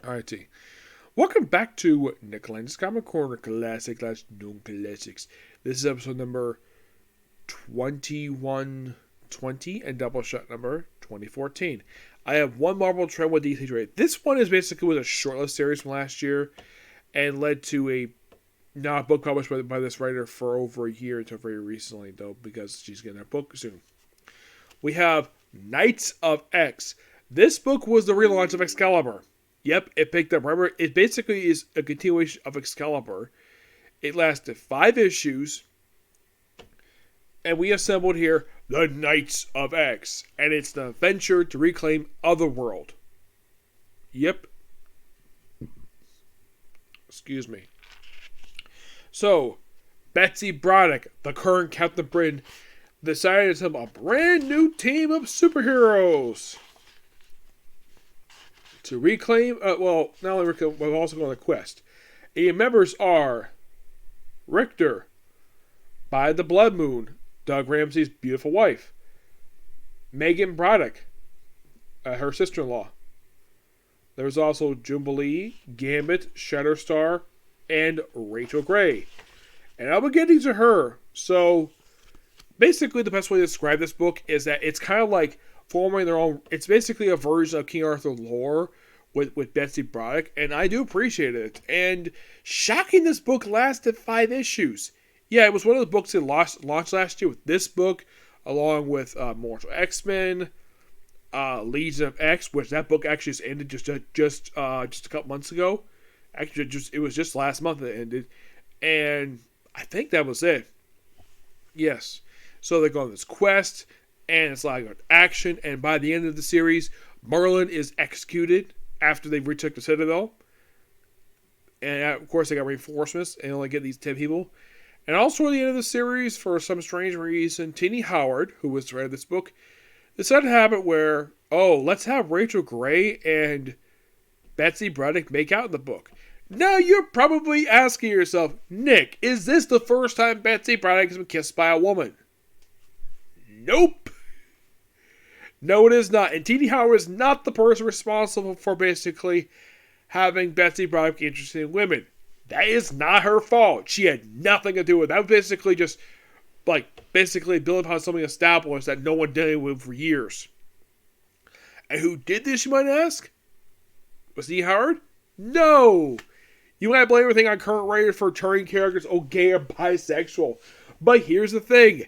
Alrighty. Welcome back to Lenz Comic Corner Classic / Non Classics. This is episode number 2120 and Doubleshot number 2014. I have one Marvel trend with DC trade. This one is basically was a shortlist series from last year and led to a book published by this writer for over a year until very recently, though, because she's getting her book soon. We have Knights of X. This book was the relaunch of Excalibur. Yep, it picked up. Remember, it basically is a continuation of Excalibur. It lasted 5 issues. And we assembled here the Knights of X. And it's the venture to reclaim Otherworld. Yep. Excuse me. So, Betsy Braddock, the current Captain Britain, decided to assemble a brand new team of superheroes. To reclaim, not only reclaim, but also go on a quest. And members are Richter, by the Blood Moon, Doug Ramsey's beautiful wife. Megan Braddock, her sister-in-law. There's also Jubilee, Gambit, Shatterstar, and Rachel Gray. And I'll be getting to her. So, basically, the best way to describe this book is that it's kind of like forming their own. It's basically a version of King Arthur lore with Betsy Braddock, and I do appreciate it. And shocking, this book lasted 5 issues. Yeah, it was one of the books that launched last year with this book, along with Mortal X-Men, Legion of X, which that book actually just ended just a couple months ago. Actually, it was just last month that it ended, and I think that was it. Yes, so they go on this quest, and it's like an action. And by the end of the series, Merlin is executed after they retook the Citadel, and of course they got reinforcements, and only get these 10 people. And also at the end of the series, for some strange reason, Tini Howard, who was the writer of this book, decided to have it where, let's have Rachel Gray and Betsy Braddock make out in the book. Now you're probably asking yourself, Nick, is this the first time Betsy Braddock has been kissed by a woman? Nope. No, it is not. And Tini Howard is not the person responsible for basically having Betsy Braddock interested in women. That is not her fault. She had nothing to do with it. That was basically just, building upon something established that no one did with for years. And who did this, you might ask? Was Tini Howard? No! You might blame everything on current writers for turning characters gay or bisexual. But here's the thing.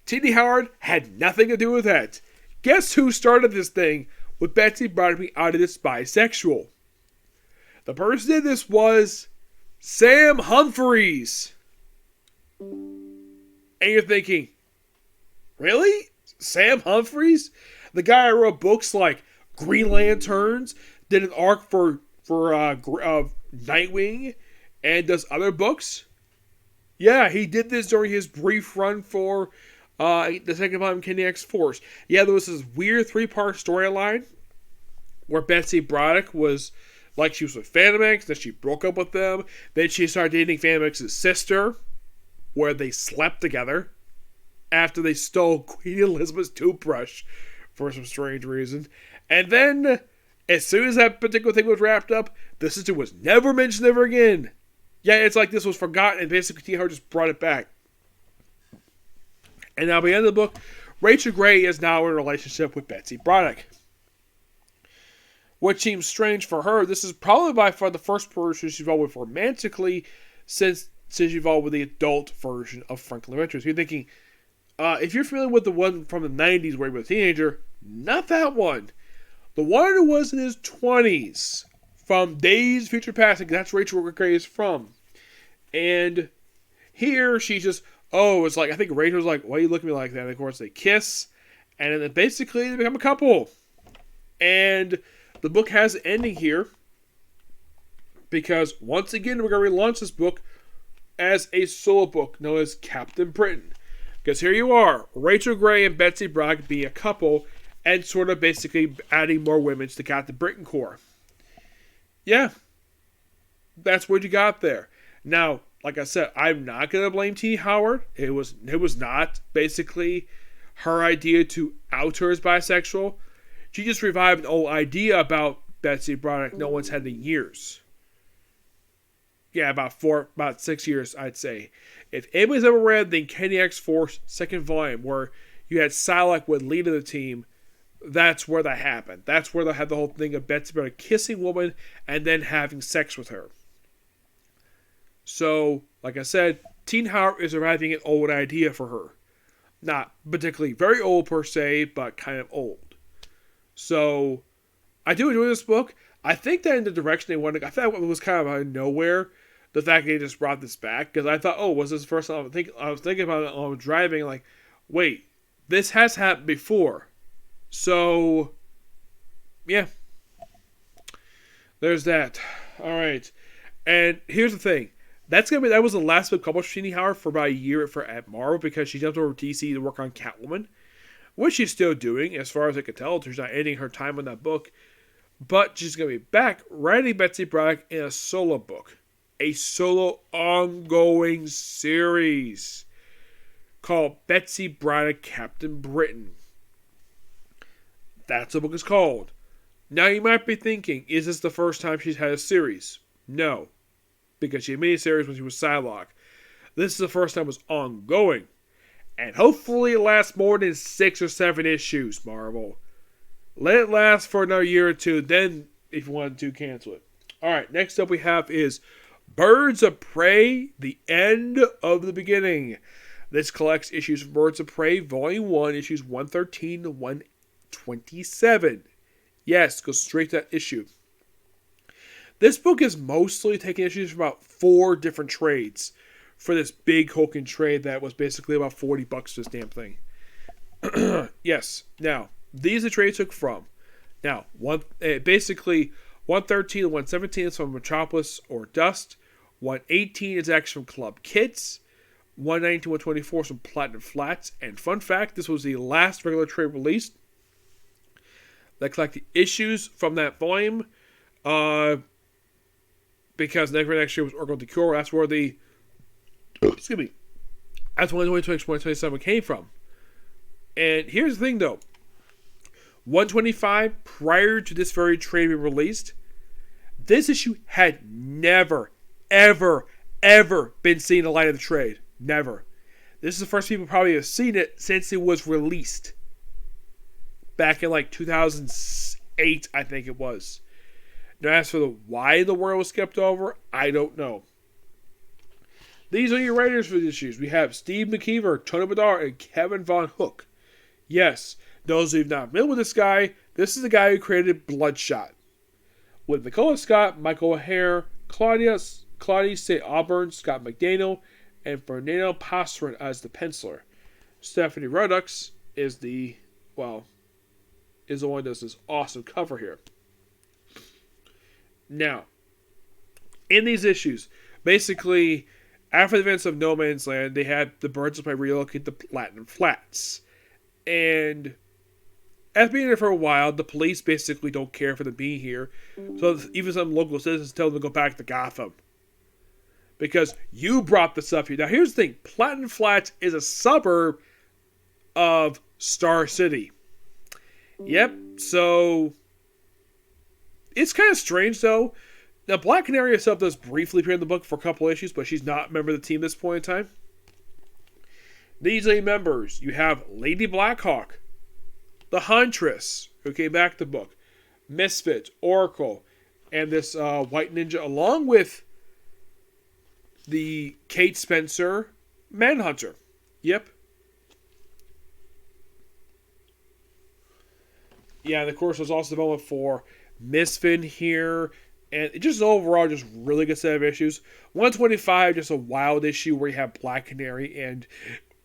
Tini Howard had nothing to do with that. Guess who started this thing with Betsy Braddock being outed as bisexual? The person who did this was Sam Humphries. And you're thinking, really? Sam Humphries? The guy who wrote books like Green Lanterns, did an arc for Nightwing, and does other books? Yeah, he did this during his brief run for the second volume of Kenny X-Force. Yeah, there was this weird 3-part storyline where Betsy Braddock was she was with Phantom X, then she broke up with them, then she started dating Phantom X's sister, where they slept together after they stole Queen Elizabeth's toothbrush for some strange reason. And then, as soon as that particular thing was wrapped up, the sister was never mentioned ever again. Yeah, it's like this was forgotten, and basically Tini Howard just brought it back. And now, by the end of the book, Rachel Gray is now in a relationship with Betsy Braddock. What seems strange for her, this is probably by far the first person she's involved with romantically since she's involved with the adult version of Franklin Adventures. You're thinking, if you're familiar with the one from the 90s where he was a teenager, not that one. The one who was in his 20s, from Days of Future Past, that's Rachel Gray is from. And here she's just, it's like, I think Rachel's like, why are you looking at me like that? And of course they kiss, and then basically they become a couple. And the book has an ending here, because once again we're going to relaunch this book as a solo book known as Captain Britain. Because here you are, Rachel Gray and Betsy Braddock being a couple, and sort of basically adding more women to the Captain Britain Corps. Yeah, that's what you got there. Now, like I said, I'm not going to blame Tini Howard. It was not basically her idea to out her as bisexual. She just revived an old idea about Betsy Braddock no one's had in years. Yeah, about 6 years, I'd say. If anybody's ever read the Kenny X-Force second volume, where you had Psylocke with lead of the team, that's where that happened. That's where they had the whole thing of Betsy Braddock kissing woman and then having sex with her. So, like I said, Teen Howard is arriving at an old idea for her. Not particularly very old per se, but kind of old. So, I do enjoy this book. I think that in the direction they wanted, I thought it was kind of out of nowhere, the fact they just brought this back, because I thought, oh, was this the first time? I was thinking about it while I was driving, like, wait, this has happened before. So, yeah. There's that. Alright. And here's the thing. That was the last book published for Jeannie Howard for about a year at Marvel, because she jumped over to DC to work on Catwoman, which she's still doing, as far as I can tell. She's not ending her time on that book. But she's going to be back writing Betsy Braddock in a solo book. A solo ongoing series called Betsy Braddock Captain Britain. That's what the book is called. Now you might be thinking, is this the first time she's had a series? No. Because she had made a series when she was Psylocke. This is the first time it was ongoing. And hopefully it lasts more than 6 or 7 issues, Marvel. Let it last for another year or two, then if you want to cancel it. Alright, next up we have is Birds of Prey, The End of the Beginning. This collects issues of Birds of Prey, Volume 1, issues 113 to 127. Yes, go straight to that issue. This book is mostly taking issues from about 4 different trades for this big hulking trade that was basically about $40 for this damn thing. Yes, now, these are the trades took from. Now, basically, 113 to 117 is from Metropolis or Dust. 118 is actually from Club Kids. 119 to 124 is from Platinum Flats. And fun fact, this was the last regular trade released that collected issues from that volume. Because next year was Orgo the Cure. That's where the... Excuse me. That's when 2027 came from. And here's the thing, though. 125, prior to this very trade being released, this issue had never, ever, ever been seen in the light of the trade. Never. This is the first people probably have seen it since it was released. Back in like 2008, I think it was. Now, as for why the world was skipped over, I don't know. These are your writers for the issues. We have Steve McKeever, Tony Bedard, and Kevin Von Hook. Yes, those who have not familiar with this guy, this is the guy who created Bloodshot. With Nicola Scott, Michael O'Hare, Claudius St. Auburn, Scott McDaniel, and Fernando Passeron as the penciler. Stephanie Ruddox is the one who does this awesome cover here. Now, in these issues, basically, after the events of No Man's Land, they had the Birds of Prey relocate to Platinum Flats. And after being there for a while, the police basically don't care for them being here. So even some local citizens tell them to go back to Gotham. Because you brought this up here. Now here's the thing. Platinum Flats is a suburb of Star City. Yep, so it's kind of strange though. Now Black Canary herself does briefly appear in the book for a couple issues, but she's not a member of the team at this point in time. These are members. You have Lady Blackhawk, the Huntress, who came back to the book, Misfit, Oracle, and this White Ninja, along with the Kate Spencer Manhunter. Yep. Yeah, and of course there's also development for Misfit here, and just overall just really good set of issues. 125, just a wild issue where you have Black Canary and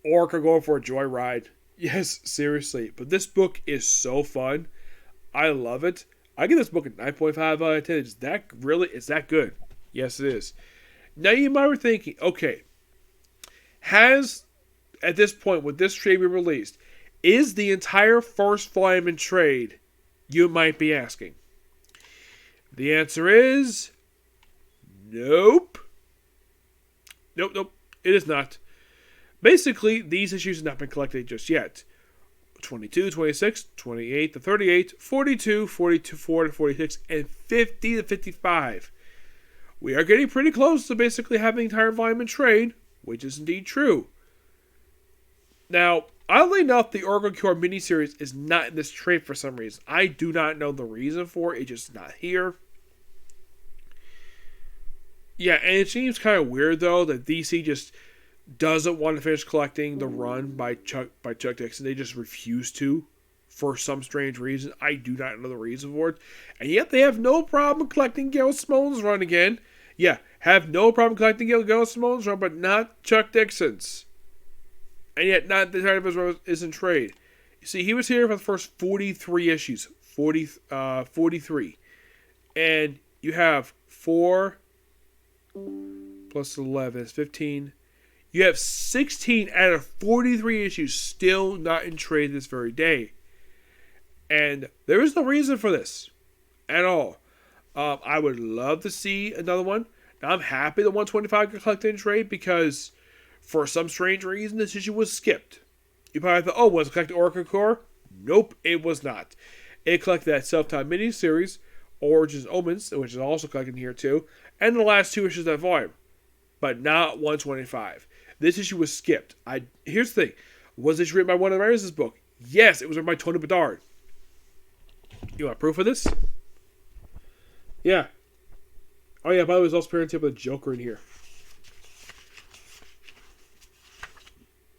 Orca going for a joyride. Yes, seriously. But this book is so fun. I love it. I give this book a 9.5 out of 10. Is that good? Yes, it is. Now you might be thinking, okay, has, at this point, with this trade being released, is the entire first volume in trade? You might be asking. The answer is nope. Nope. It is not. Basically, these issues have not been collected just yet. 22, 26, 28 to 38, 42, 44 to 46, and 50 to 55. We are getting pretty close to basically having the entire volume in trade, which is indeed true. Now, oddly enough, the Oracle Cure miniseries is not in this trade for some reason. I do not know the reason for it. It's just not here. Yeah, and it seems kind of weird, though, that DC just doesn't want to finish collecting the run by Chuck Dixon. They just refuse to for some strange reason. I do not know the reason for it. And yet they have no problem collecting Gail Simone's run again. Yeah, have no problem collecting Gail Simone's run, but not Chuck Dixon's. And yet not the entire of his run is in trade. You see, he was here for the first 43 issues. 43. And you have 4 plus 11 is 15. You have 16 out of 43 issues still not in trade this very day. And there is no reason for this at all. I would love to see another one. Now, I'm happy that 125 got collected in trade because for some strange reason this issue was skipped. You probably thought, oh, was it collected Oracle Core? Nope, it was not. It collected that self-timed mini-series, Origins Omens, which is also collected here too, and the last 2 issues of that volume. But not 125. This issue was skipped. Here's the thing. Was this written by one of the writers of this book? Yes, it was written by Tony Bedard. You want proof of this? Yeah. Oh yeah, by the way, there's also appearance with a Joker in here.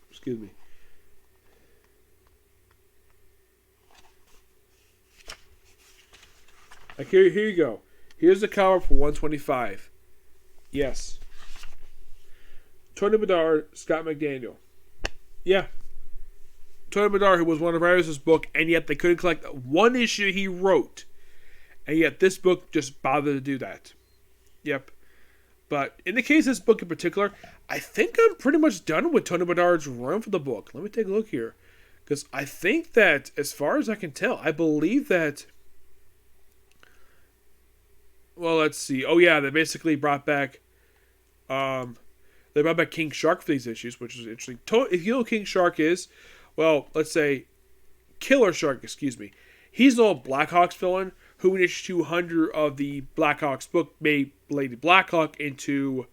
Excuse me. Like here you go. Here's the cover for 125. Yes. Tony Bedard, Scott McDaniel. Yeah. Tony Bedard, who was one of the writers of this book, and yet they couldn't collect one issue he wrote. And yet this book just bothered to do that. Yep. But in the case of this book in particular, I think I'm pretty much done with Tony Bedard's run for the book. Let me take a look here. Because I think that, as far as I can tell, I believe that... Well, let's see. Oh yeah, they basically brought back... They brought back King Shark for these issues, which is interesting. If you know who King Shark is, well, let's say Killer Shark, excuse me. He's an old Blackhawks villain who in issue 200 of the Blackhawks book made Lady Blackhawk into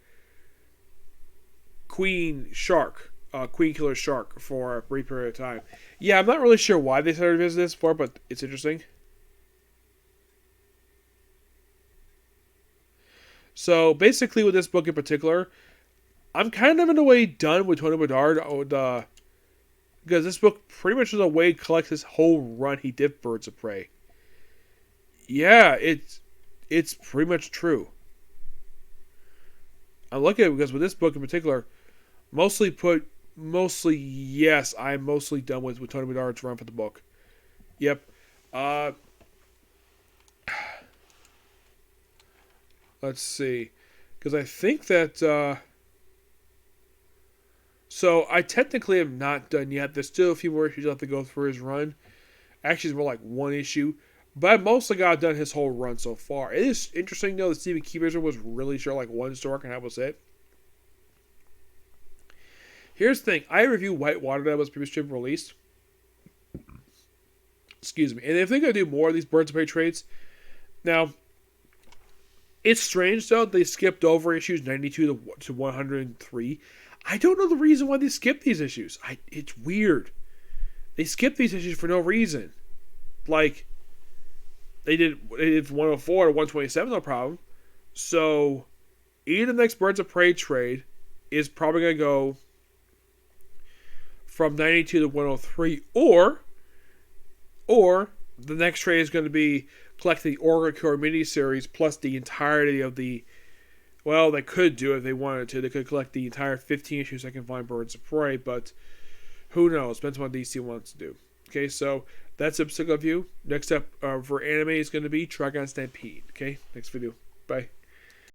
Queen Shark, Queen Killer Shark for a brief period of time. Yeah, I'm not really sure why they started visiting this for, but it's interesting. So basically with this book in particular, I'm kind of in a way done with Tony Bedard because this book pretty much in a way collects his whole run he did Birds of Prey. Yeah, it's pretty much true. I look at it because with this book in particular, mostly yes, I'm mostly done with Tony Bedard's run for the book. Yep. Let's see. Because I think that... So, I technically am not done yet. There's still a few more issues left to go through his run. Actually, it's more like one issue. But I mostly got done his whole run so far. It is interesting, though, that Stephen Keybaser was really sure like one story, and that was it. Here's the thing. I reviewed Whitewater that was previously released. Excuse me. And if they're going to do more of these Birds of Prey trades... Now... It's strange, though, they skipped over issues 92 to 103. I don't know the reason why they skipped these issues. It's weird. They skipped these issues for no reason. Like, they did from 104 to 127, no problem. So, either the next Birds of Prey trade is probably going to go from 92 to 103, or the next trade is going to be collect the Oracle Core miniseries plus the entirety of the... Well, they could do it if they wanted to. They could collect the entire 15 issues I can find Birds of Prey, but who knows? Depends on what DC wants to do. Okay, so that's a particular view. Next up for anime is going to be Trigon Stampede. Okay, next video. Bye.